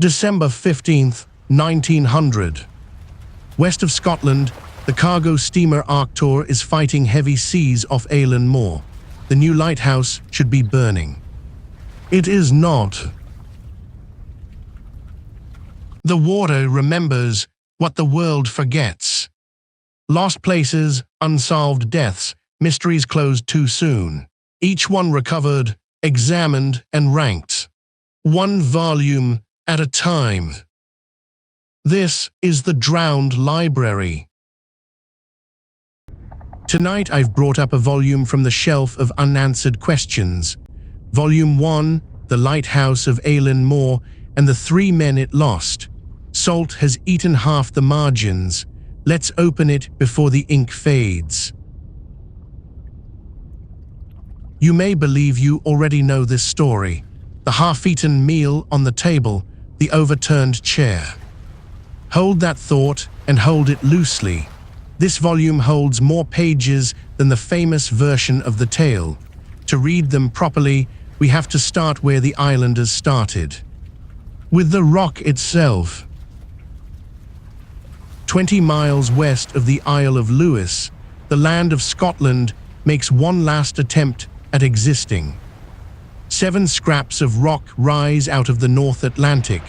December 15th, 1900. West of Scotland, the cargo steamer Arctur is fighting heavy seas off Eilean Mòr. The new lighthouse should be burning. It is not. The water remembers what the world forgets. Lost places, unsolved deaths, mysteries closed too soon. Each one recovered, examined, and ranked. One volume at a time. This is the drowned library. Tonight I've brought up a volume from the Shelf of Unanswered Questions. Volume 1, The Lighthouse of Eilean Mòr and the 3 Men it lost. Salt has eaten half the margins. Let's open it before the ink fades. You may believe you already know this story. The half-eaten meal on the table, the overturned chair. Hold that thought and hold it loosely. This volume holds more pages than the famous version of the tale. To read them properly, we have to start where the islanders started. With the rock itself. 20 miles west of the Isle of Lewis, the land of Scotland makes one last attempt at existing. 7 scraps of rock rise out of the North Atlantic.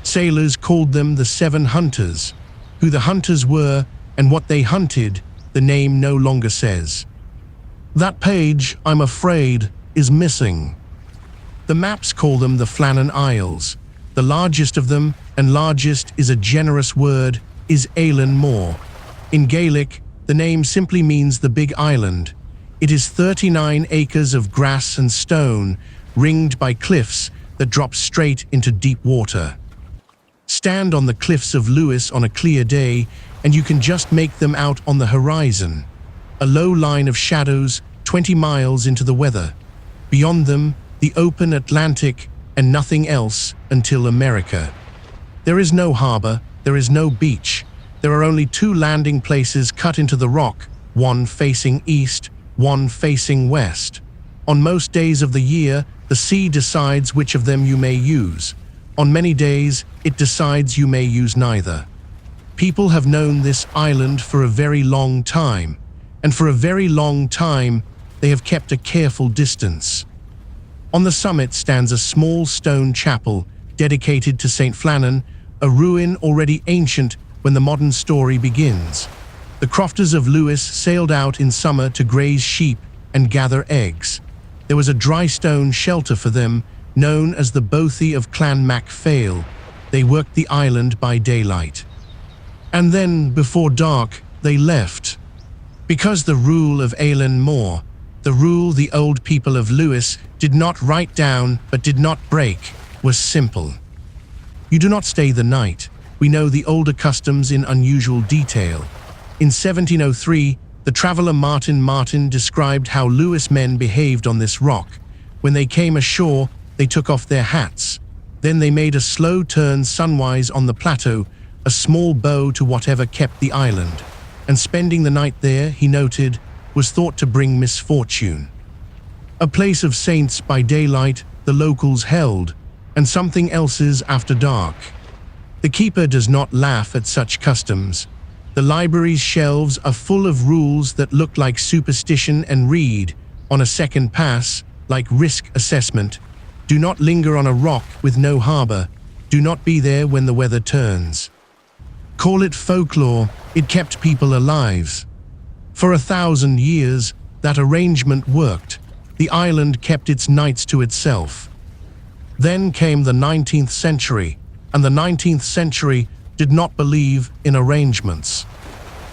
Sailors called them the 7 Hunters. Who the hunters were and what they hunted, the name no longer says. That page, I'm afraid, is missing. The maps call them the Flannan Isles. The largest of them, and largest is a generous word, is Eilean Mòr. In Gaelic, the name simply means the Big Island. It is 39 acres of grass and stone, ringed by cliffs that drop straight into deep water. Stand on the cliffs of Lewis on a clear day, and you can just make them out on the horizon. A low line of shadows 20 miles into the weather. Beyond them, the open Atlantic and nothing else until America. There is no harbor, there is no beach. There are only 2 landing places cut into the rock, one facing east, one facing west. On most days of the year, the sea decides which of them you may use. On many days, it decides you may use neither. People have known this island for a very long time, and for a very long time, they have kept a careful distance. On the summit stands a small stone chapel dedicated to St. Flannan, a ruin already ancient when the modern story begins. The crofters of Lewis sailed out in summer to graze sheep and gather eggs. There was a dry stone shelter for them, known as the Bothy of Clan Mac Fail. They worked the island by daylight. And then, before dark, they left. Because the rule of Eilean Mòr, the rule the old people of Lewis did not write down but did not break, was simple. You do not stay the night. We know the older customs in unusual detail. In 1703, the traveller Martin described how Lewis men behaved on this rock. When they came ashore, they took off their hats. Then they made a slow turn sunwise on the plateau, a small bow to whatever kept the island. And spending the night there, he noted, was thought to bring misfortune. A place of saints by daylight, the locals held, and something else's after dark. The keeper does not laugh at such customs. The library's shelves are full of rules that look like superstition and read, on a second pass, like risk assessment. Do not linger on a rock with no harbor. Do not be there when the weather turns. Call it folklore, it kept people alive. For 1,000 years, that arrangement worked. The island kept its nights to itself. Then came the 19th century, and the 19th century did not believe in arrangements.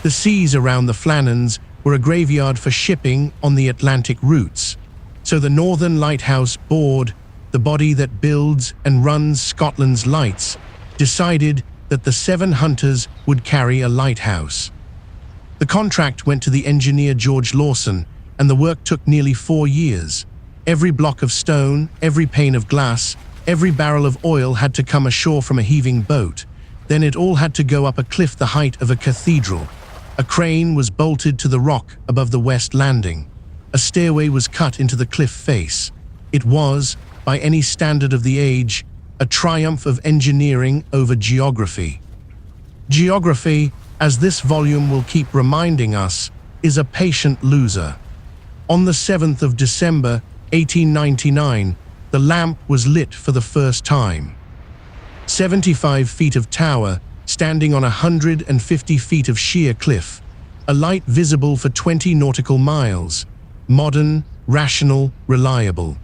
The seas around the Flannans were a graveyard for shipping on the Atlantic routes. So the Northern Lighthouse Board, the body that builds and runs Scotland's lights, decided that the 7 hunters would carry a lighthouse. The contract went to the engineer George Lawson, and the work took nearly 4 years. Every block of stone, every pane of glass, every barrel of oil had to come ashore from a heaving boat. Then it all had to go up a cliff the height of a cathedral. A crane was bolted to the rock above the west landing. A stairway was cut into the cliff face. It was, by any standard of the age, a triumph of engineering over geography. Geography, as this volume will keep reminding us, is a patient loser. On the 7th of December, 1899, the lamp was lit for the first time. 75 feet of tower, standing on 150 feet of sheer cliff, a light visible for 20 nautical miles, modern, rational, reliable.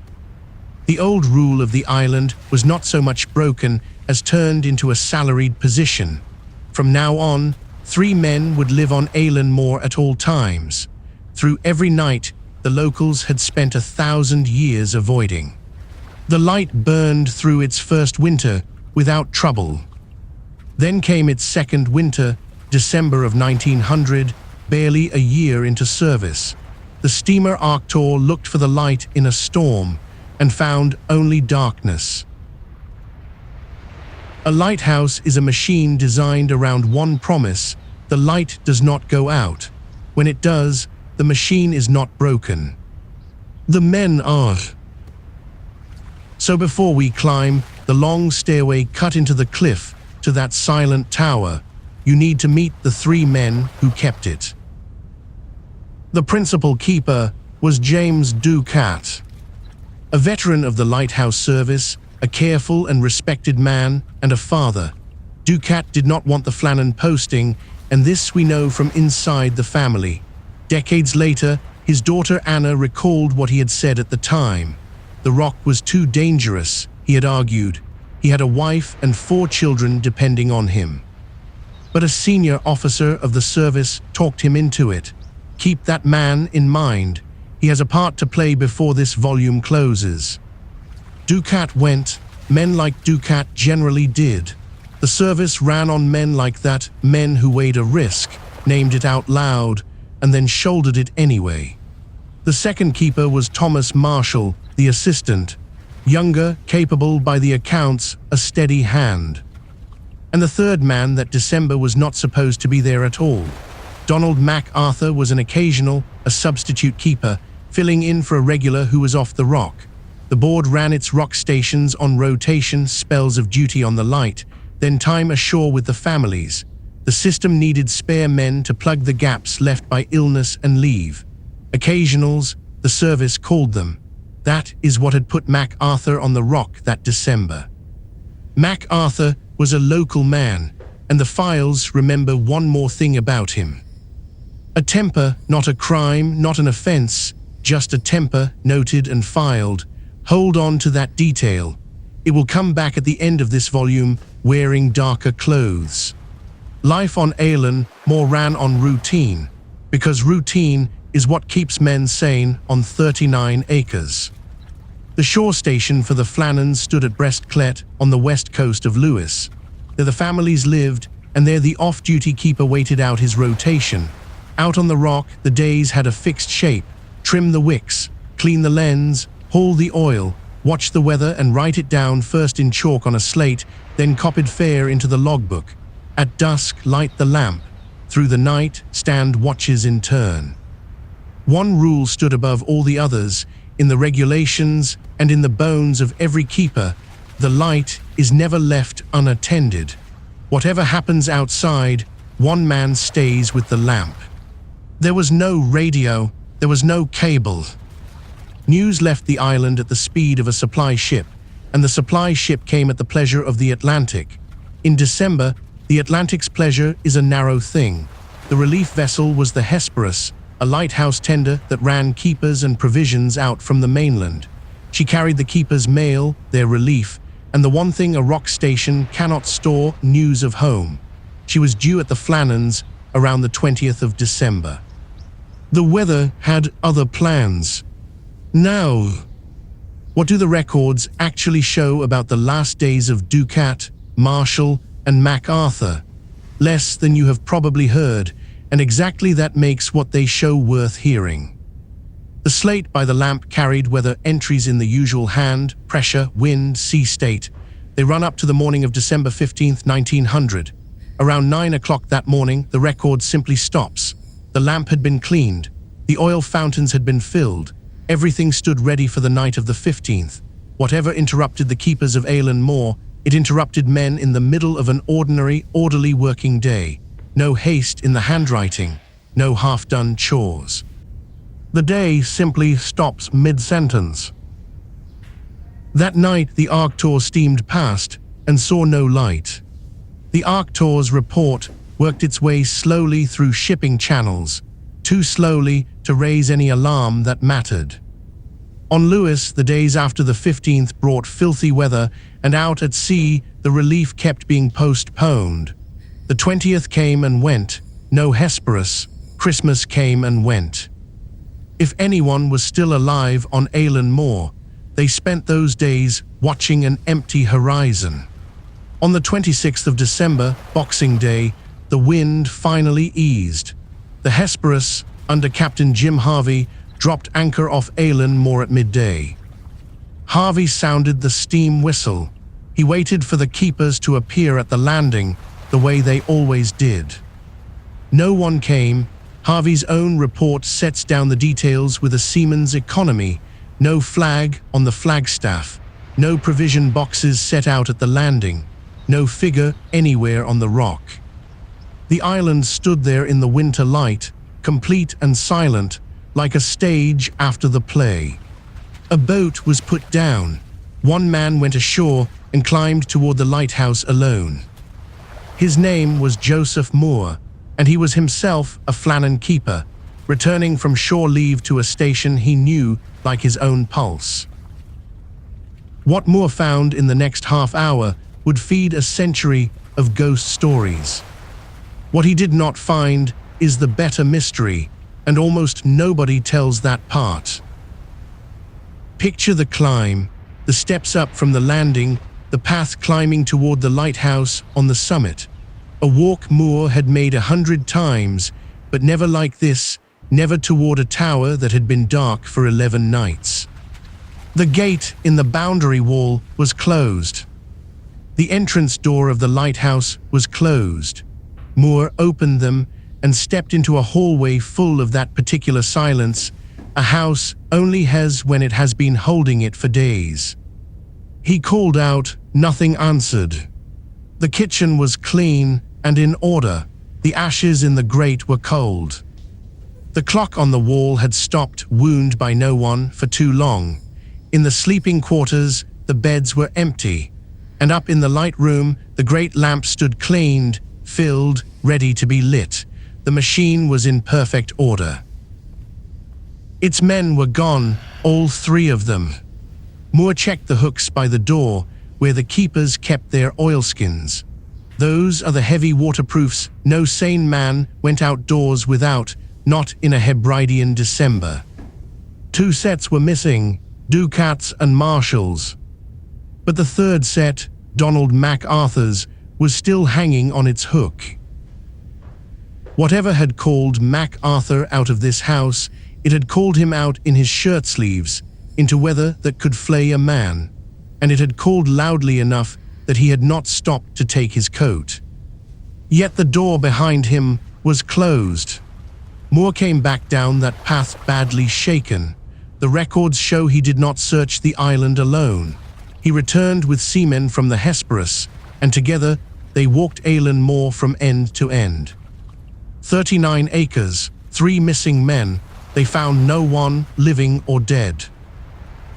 The old rule of the island was not so much broken as turned into a salaried position. From now on, 3 men would live on Eilean Mòr at all times. Through every night, the locals had spent 1,000 years avoiding. The light burned through its first winter without trouble. Then came its second winter, December of 1900, barely a year into service. The steamer Arctur looked for the light in a storm and found only darkness. A lighthouse is a machine designed around one promise: the light does not go out. When it does, the machine is not broken. The men are. So before we climb the long stairway cut into the cliff to that silent tower, you need to meet the 3 men who kept it. The principal keeper was James Ducat, a veteran of the lighthouse service, a careful and respected man, and a father. Ducat did not want the Flannan posting, and this we know from inside the family. Decades later, his daughter Anna recalled what he had said at the time. The rock was too dangerous, he had argued. He had a wife and 4 children depending on him. But a senior officer of the service talked him into it. Keep that man in mind. He has a part to play before this volume closes. Ducat went. Men like Ducat generally did. The service ran on men like that, men who weighed a risk, named it out loud, and then shouldered it anyway. The second keeper was Thomas Marshall, the assistant, younger, capable by the accounts, a steady hand. And the third man that December was not supposed to be there at all. Donald MacArthur was an occasional, a substitute keeper, filling in for a regular who was off the rock. The board ran its rock stations on rotation, spells of duty on the light, then time ashore with the families. The system needed spare men to plug the gaps left by illness and leave. Occasionals, the service called them. That is what had put MacArthur on the rock that December. MacArthur was a local man, and the files remember one more thing about him. A temper, not a crime, not an offense, just a temper, noted and filed. Hold on to that detail. It will come back at the end of this volume, wearing darker clothes. Life on Eilean Mòr ran on routine, because routine is what keeps men sane on 39 acres. The shore station for the Flannans stood at Brestclet on the west coast of Lewis. There the families lived, and there the off-duty keeper waited out his rotation. Out on the rock, the days had a fixed shape: trim the wicks, clean the lens, haul the oil, watch the weather and write it down first in chalk on a slate, then copied fare into the logbook. At dusk, light the lamp. Through the night, stand watches in turn. One rule stood above all the others, in the regulations and in the bones of every keeper: the light is never left unattended. Whatever happens outside, one man stays with the lamp. There was no radio, there was no cable. News left the island at the speed of a supply ship, and the supply ship came at the pleasure of the Atlantic. In December, the Atlantic's pleasure is a narrow thing. The relief vessel was the Hesperus, a lighthouse tender that ran keepers and provisions out from the mainland. She carried the keepers' mail, their relief, and the one thing a rock station cannot store: news of home. She was due at the Flannans around the 20th of December. The weather had other plans. Now, what do the records actually show about the last days of Ducat, Marshall, and MacArthur? Less than you have probably heard, and exactly that makes what they show worth hearing. The slate by the lamp carried weather entries in the usual hand, pressure, wind, sea state. They run up to the morning of December 15th, 1900. Around 9 o'clock that morning, the record simply stops. The lamp had been cleaned. The oil fountains had been filled. Everything stood ready for the night of the 15th. Whatever interrupted the keepers of Eilean Mòr, it interrupted men in the middle of an ordinary, orderly working day. No haste in the handwriting, no half-done chores. The day simply stops mid-sentence. That night, the Arctur steamed past and saw no light. The Arctur's report worked its way slowly through shipping channels, too slowly to raise any alarm that mattered. On Lewis, the days after the 15th brought filthy weather, and out at sea, the relief kept being postponed. The 20th came and went, no Hesperus. Christmas came and went. If anyone was still alive on Eilean Mòr, they spent those days watching an empty horizon. On the 26th of December, Boxing Day, the wind finally eased. The Hesperus, under Captain Jim Harvey, dropped anchor off Eilean Mòr at midday. Harvey sounded the steam whistle. He waited for the keepers to appear at the landing, the way they always did. No one came. Harvey's own report sets down the details with a seaman's economy. No flag on the flagstaff, no provision boxes set out at the landing, no figure anywhere on the rock. The island stood there in the winter light, complete and silent, like a stage after the play. A boat was put down. One man went ashore and climbed toward the lighthouse alone. His name was Joseph Moore, and he was himself a Flannan keeper, returning from shore leave to a station he knew like his own pulse. What Moore found in the next half hour would feed a century of ghost stories. What he did not find is the better mystery, and almost nobody tells that part. Picture the climb, the steps up from the landing, the path climbing toward the lighthouse on the summit. A walk Moore had made 100 times, but never like this, never toward a tower that had been dark for 11 nights. The gate in the boundary wall was closed. The entrance door of the lighthouse was closed. Moore opened them and stepped into a hallway full of that particular silence, a house only has when it has been holding it for days. He called out, nothing answered. The kitchen was clean and in order. The ashes in the grate were cold. The clock on the wall had stopped, wound by no one, for too long. In the sleeping quarters, the beds were empty. And up in the light room, the great lamp stood cleaned, filled, ready to be lit. The machine was in perfect order. Its men were gone, all three of them. Moore checked the hooks by the door, where the keepers kept their oilskins. Those are the heavy waterproofs no sane man went outdoors without, not in a Hebridean December. 2 sets were missing, Ducats and Marshalls. But the third set, Donald MacArthur's, was still hanging on its hook. Whatever had called MacArthur out of this house, it had called him out in his shirt sleeves, into weather that could flay a man, and it had called loudly enough that he had not stopped to take his coat. Yet the door behind him was closed. Moore came back down that path badly shaken. The records show he did not search the island alone. He returned with seamen from the Hesperus, and together they walked Eilean Mòr from end to end. 39 acres, 3 missing men. They found no one, living or dead.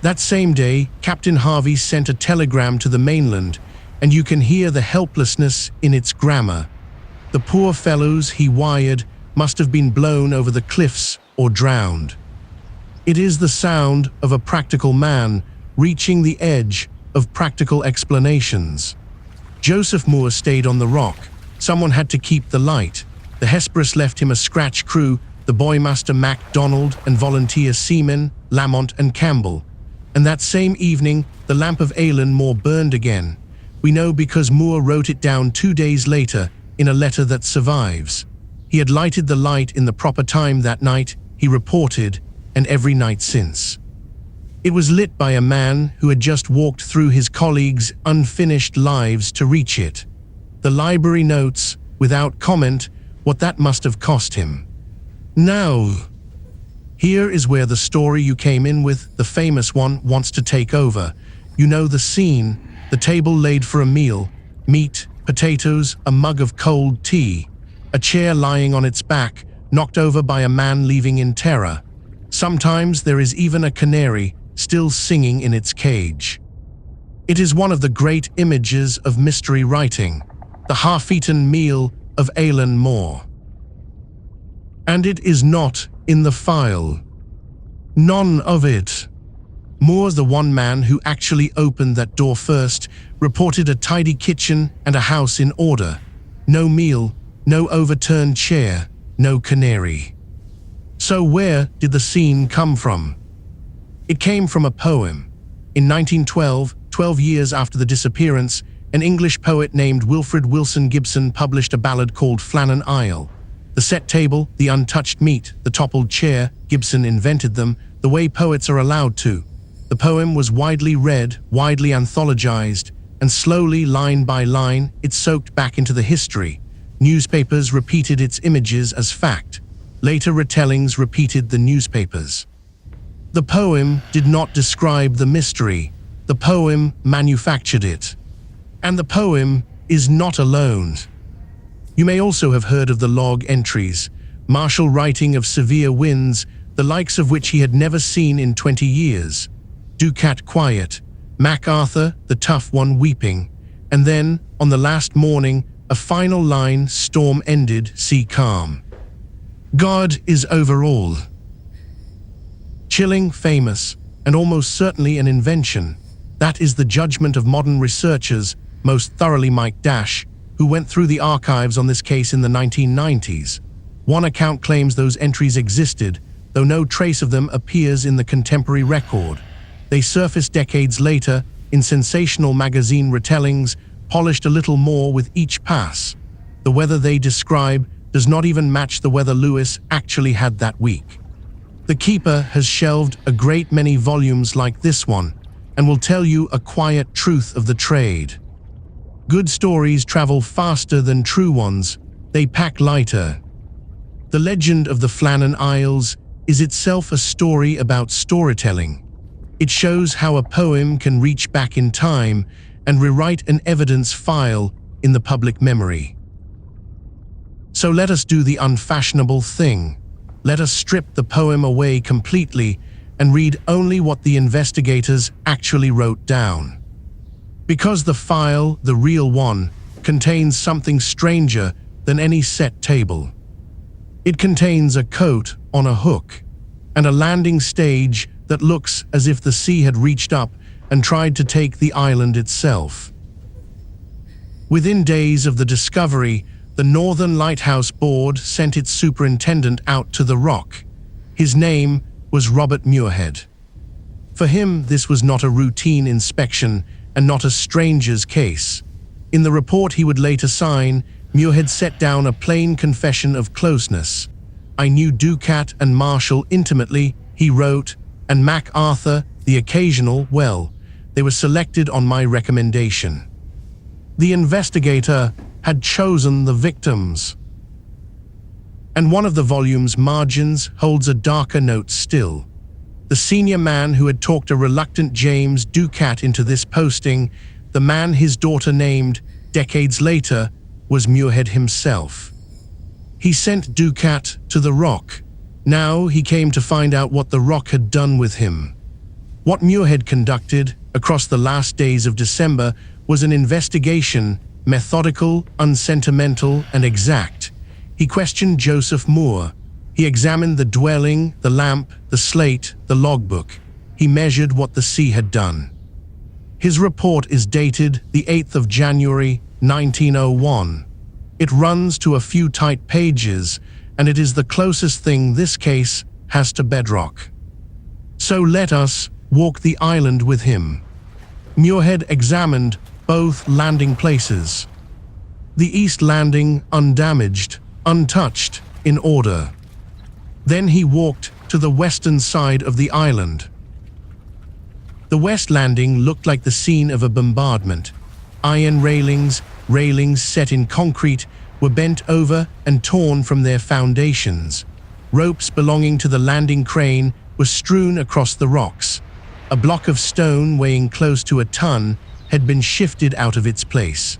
That same day, Captain Harvey sent a telegram to the mainland, and you can hear the helplessness in its grammar. The poor fellows he wired must have been blown over the cliffs or drowned. It is the sound of a practical man reaching the edge of practical explanations. Joseph Moore stayed on the rock. Someone had to keep the light. The Hesperus left him a scratch crew, the boymaster MacDonald and volunteer seamen Lamont and Campbell. And that same evening, the lamp of Eilean Mòr burned again. We know because Moore wrote it down 2 days later in a letter that survives. He had lighted the light in the proper time that night, he reported, and every night since. It was lit by a man who had just walked through his colleagues' unfinished lives to reach it. The library notes, without comment, what that must have cost him. Now, here is where the story you came in with, the famous one, wants to take over. You know the scene, the table laid for a meal, meat, potatoes, a mug of cold tea, a chair lying on its back, knocked over by a man leaving in terror. Sometimes there is even a canary still singing in its cage. It is one of the great images of mystery writing, the half-eaten meal of Eilean Mòr. And it is not in the file. None of it. Moore, the one man who actually opened that door first, reported a tidy kitchen and a house in order. No meal, no overturned chair, no canary. So where did the scene come from? It came from a poem. In 1912, 12 years after the disappearance, an English poet named Wilfred Wilson Gibson published a ballad called Flannan Isles. The set table, the untouched meat, the toppled chair, Gibson invented them, the way poets are allowed to. The poem was widely read, widely anthologized, and slowly, line by line, it soaked back into the history. Newspapers repeated its images as fact. Later retellings repeated the newspapers. The poem did not describe the mystery. The poem manufactured it. And the poem is not alone. You may also have heard of the log entries, Marshall writing of severe winds, the likes of which he had never seen in 20 years. Ducat quiet, MacArthur, the tough one, weeping, and then, on the last morning, a final line, storm ended, sea calm. God is over all. Chilling, famous, and almost certainly an invention. That is the judgment of modern researchers, most thoroughly Mike Dash, who went through the archives on this case in the 1990s. One account claims those entries existed, though no trace of them appears in the contemporary record. They surfaced decades later in sensational magazine retellings, polished a little more with each pass. The weather they describe does not even match the weather Lewis actually had that week. The Keeper has shelved a great many volumes like this one, and will tell you a quiet truth of the trade. Good stories travel faster than true ones, they pack lighter. The legend of the Flannan Isles is itself a story about storytelling. It shows how a poem can reach back in time and rewrite an evidence file in the public memory. So let us do the unfashionable thing. Let us strip the poem away completely and read only what the investigators actually wrote down. Because the file, the real one, contains something stranger than any set table. It contains a coat on a hook and a landing stage that looks as if the sea had reached up and tried to take the island itself. Within days of the discovery, the Northern Lighthouse Board sent its superintendent out to the rock. His name was Robert Muirhead. For him, this was not a routine inspection and not a stranger's case. In the report he would later sign, Muirhead set down a plain confession of closeness. I knew Ducat and Marshall intimately, he wrote, and MacArthur, the occasional, well, they were selected on my recommendation. The investigator had chosen the victims. And one of the volume's margins holds a darker note still. The senior man who had talked a reluctant James Ducat into this posting, the man his daughter named, decades later, was Muirhead himself. He sent Ducat to the rock. Now he came to find out what the rock had done with him. What Muirhead conducted, across the last days of December, was an investigation, methodical, unsentimental, and exact. He questioned Joseph Moore. He examined the dwelling, the lamp, the slate, the logbook. He measured what the sea had done. His report is dated the 8th of January, 1901. It runs to a few tight pages, and it is the closest thing this case has to bedrock. So let us walk the island with him. Muirhead examined both landing places. The east landing undamaged, untouched, in order. Then he walked to the western side of the island. The west landing looked like the scene of a bombardment. Iron railings set in concrete, were bent over and torn from their foundations. Ropes belonging to the landing crane were strewn across the rocks. A block of stone weighing close to a ton had been shifted out of its place.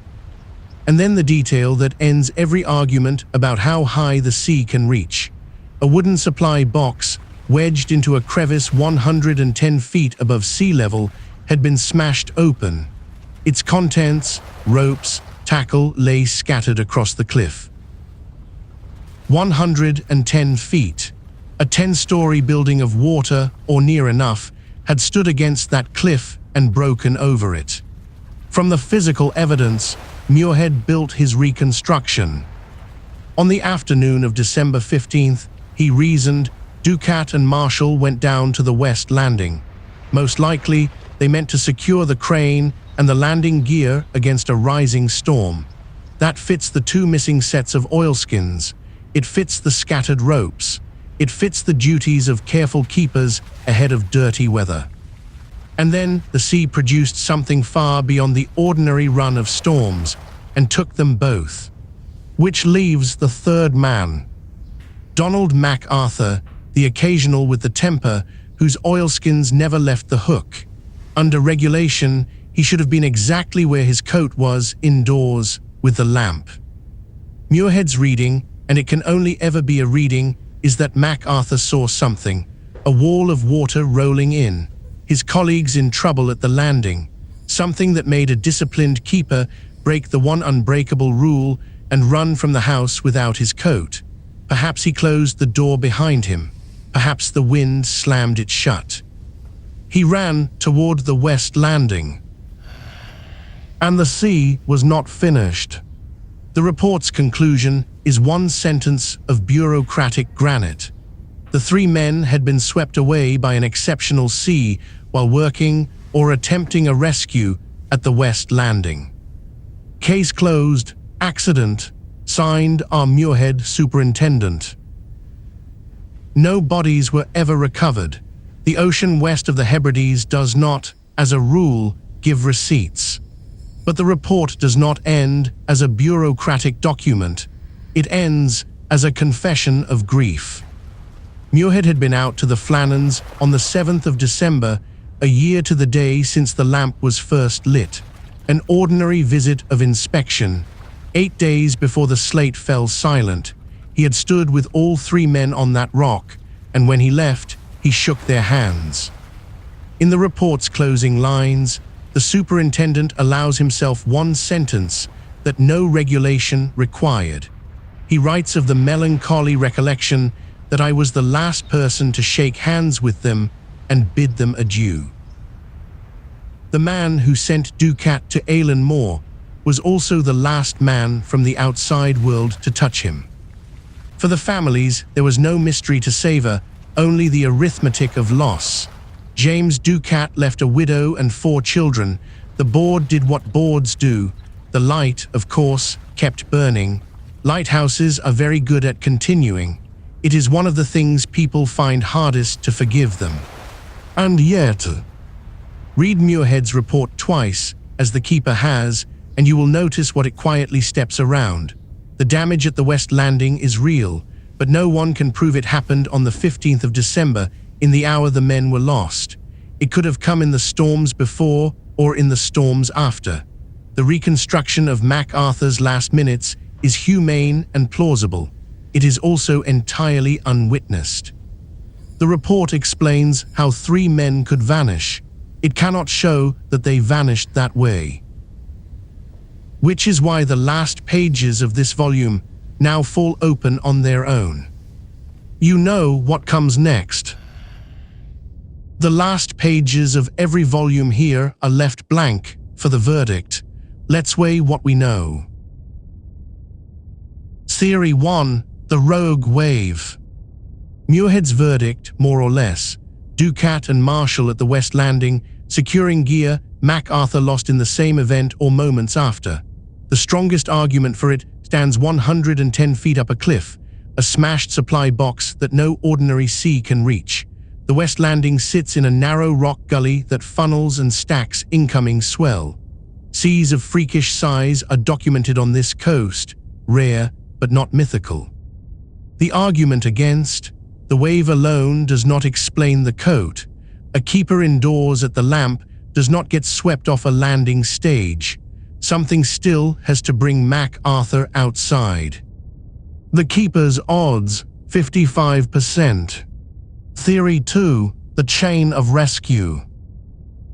And then the detail that ends every argument about how high the sea can reach. A wooden supply box, wedged into a crevice 110 feet above sea level, had been smashed open. Its contents, ropes, tackle, lay scattered across the cliff. 110 feet. A 10-story building of water, or near enough, had stood against that cliff and broken over it. From the physical evidence, Muirhead built his reconstruction. On the afternoon of December 15th, he reasoned, Ducat and Marshall went down to the west landing. Most likely, they meant to secure the crane and the landing gear against a rising storm. That fits the 2 missing sets of oilskins. It fits the scattered ropes. It fits the duties of careful keepers ahead of dirty weather. And then the sea produced something far beyond the ordinary run of storms and took them both. Which leaves the third man. Donald MacArthur, the occasional with the temper, whose oilskins never left the hook. Under regulation, he should have been exactly where his coat was, indoors, with the lamp. Muirhead's reading, and it can only ever be a reading, is that MacArthur saw something, a wall of water rolling in, his colleagues in trouble at the landing, something that made a disciplined keeper break the one unbreakable rule and run from the house without his coat. Perhaps he closed the door behind him. Perhaps the wind slammed it shut. He ran toward the west landing. And the sea was not finished. The report's conclusion is one sentence of bureaucratic granite. The 3 men had been swept away by an exceptional sea while working or attempting a rescue at the West Landing. Case closed. Accident. Signed, R. Muirhead, Superintendent. No bodies were ever recovered. The ocean west of the Hebrides does not, as a rule, give receipts. But the report does not end as a bureaucratic document. It ends as a confession of grief. Muirhead had been out to the Flannans on the 7th of December, a year to the day since the lamp was first lit. An ordinary visit of inspection. 8 days before the slate fell silent, he had stood with all 3 men on that rock, and when he left, he shook their hands. In the report's closing lines, the superintendent allows himself one sentence that no regulation required. He writes of the melancholy recollection that I was the last person to shake hands with them and bid them adieu. The man who sent Ducat to Eilean Mòr was also the last man from the outside world to touch him. For the families, there was no mystery to savor, only the arithmetic of loss. James Ducat left a widow and 4 children. The board did what boards do. The light, of course, kept burning. Lighthouses are very good at continuing. It is one of the things people find hardest to forgive them. And yet, read Muirhead's report twice, as the keeper has, and you will notice what it quietly steps around. The damage at the West Landing is real, but no one can prove it happened on the 15th of December, in the hour the men were lost. It could have come in the storms before or in the storms after. The reconstruction of MacArthur's last minutes is humane and plausible. It is also entirely unwitnessed. The report explains how 3 men could vanish. It cannot show that they vanished that way. Which is why the last pages of this volume now fall open on their own. You know what comes next. The last pages of every volume here are left blank for the verdict. Let's weigh what we know. Theory 1. The rogue wave. Muirhead's verdict, more or less. Ducat and Marshall at the West Landing, securing gear, MacArthur lost in the same event or moments after. The strongest argument for it stands 110 feet up a cliff, a smashed supply box that no ordinary sea can reach. The West Landing sits in a narrow rock gully that funnels and stacks incoming swell. Seas of freakish size are documented on this coast, rare but not mythical. The argument against, the wave alone does not explain the coat. A keeper indoors at the lamp does not get swept off a landing stage. Something still has to bring MacArthur outside. The keeper's odds, 55%. Theory 2, the chain of rescue.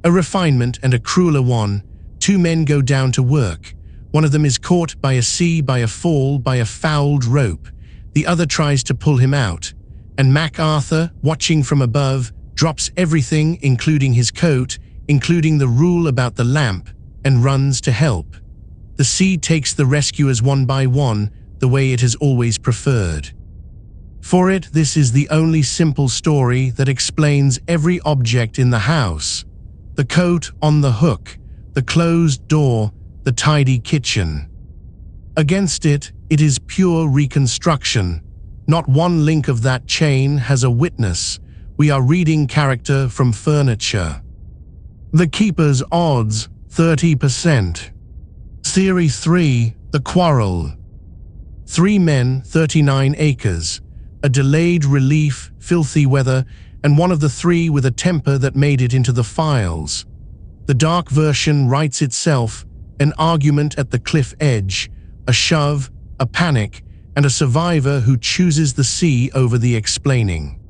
A refinement and a crueler one. Two men go down to work. One of them is caught by a sea, by a fall, by a fouled rope. The other tries to pull him out. And MacArthur, watching from above, drops everything, including his coat, including the rule about the lamp, and runs to help. The sea takes the rescuers one by one, the way it has always preferred. For it, this is the only simple story that explains every object in the house. The coat on the hook, the closed door, the tidy kitchen. Against it, it is pure reconstruction. Not one link of that chain has a witness. We are reading character from furniture. The keeper's odds, 30%. Theory 3, the quarrel. 3 men, 39 acres. A delayed relief, filthy weather, and one of the 3 with a temper that made it into the files. The dark version writes itself, an argument at the cliff edge, a shove, a panic, and a survivor who chooses the sea over the explaining.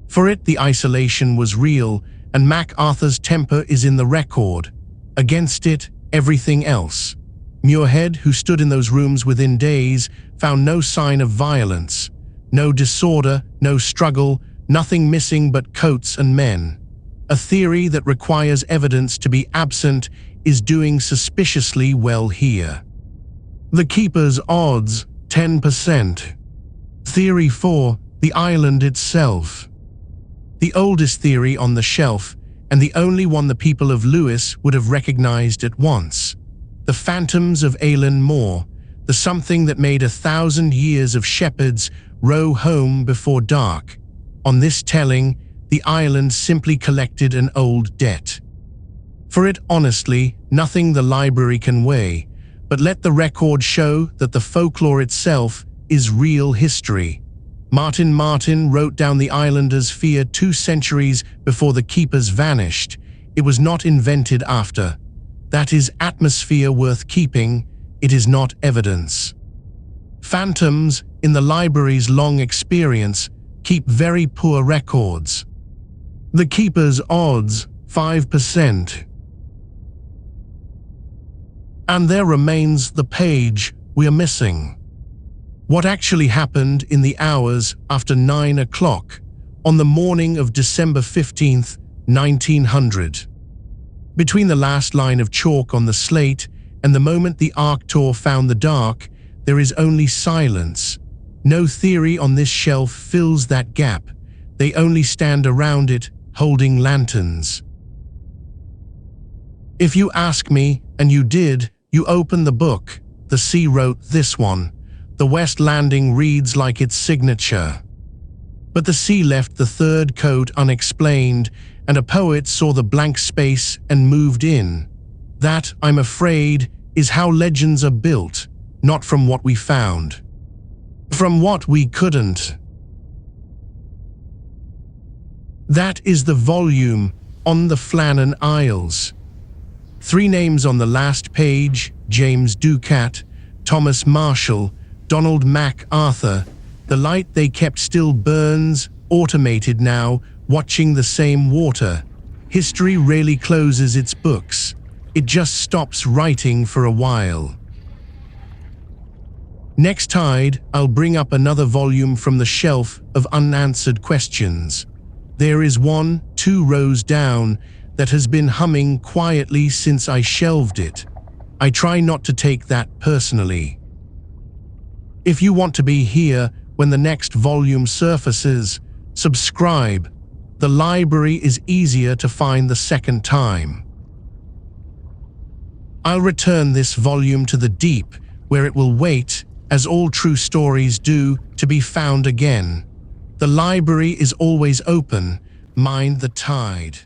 For it, the isolation was real, and MacArthur's temper is in the record. Against it, everything else. Muirhead, who stood in those rooms within days, found no sign of violence, no disorder, no struggle, nothing missing but coats and men. A theory that requires evidence to be absent is doing suspiciously well here. The keeper's odds, 10%. Theory 4, the island itself. The oldest theory on the shelf, and the only one the people of Lewis would have recognized at once. The phantoms of Eilean Mòr, the something that made 1,000 years of shepherds row home before dark. On this telling, the island simply collected an old debt. For it, honestly, nothing the library can weigh, but let the record show that the folklore itself is real history. Martin wrote down the islanders' fear 2 centuries before the keepers vanished. It was not invented after. That is atmosphere worth keeping. It is not evidence. Phantoms, in the library's long experience, keep very poor records. The keeper's odds, 5%. And there remains the page we are missing. What actually happened in the hours after 9 o'clock on the morning of December 15th, 1900? Between the last line of chalk on the slate and the moment the Arctur found the dark, there is only silence. No theory on this shelf fills that gap. They only stand around it, holding lanterns. If you ask me, and you did, you open the book. The sea wrote this one. The West Landing reads like its signature. But the sea left the 3rd coat unexplained, and a poet saw the blank space and moved in. That, I'm afraid, is how legends are built, not from what we found. From what we couldn't. That is the volume on the Flannan Isles. 3 names on the last page: James Ducat, Thomas Marshall, Donald MacArthur. The light they kept still burns, automated now, watching the same water. History rarely closes its books. It just stops writing for a while. Next tide, I'll bring up another volume from the Shelf of Unanswered Questions. There is one, 2 rows down, that has been humming quietly since I shelved it. I try not to take that personally. If you want to be here when the next volume surfaces, subscribe. The library is easier to find the second time. I'll return this volume to the deep, where it will wait, as all true stories do, to be found again. The library is always open. Mind the tide.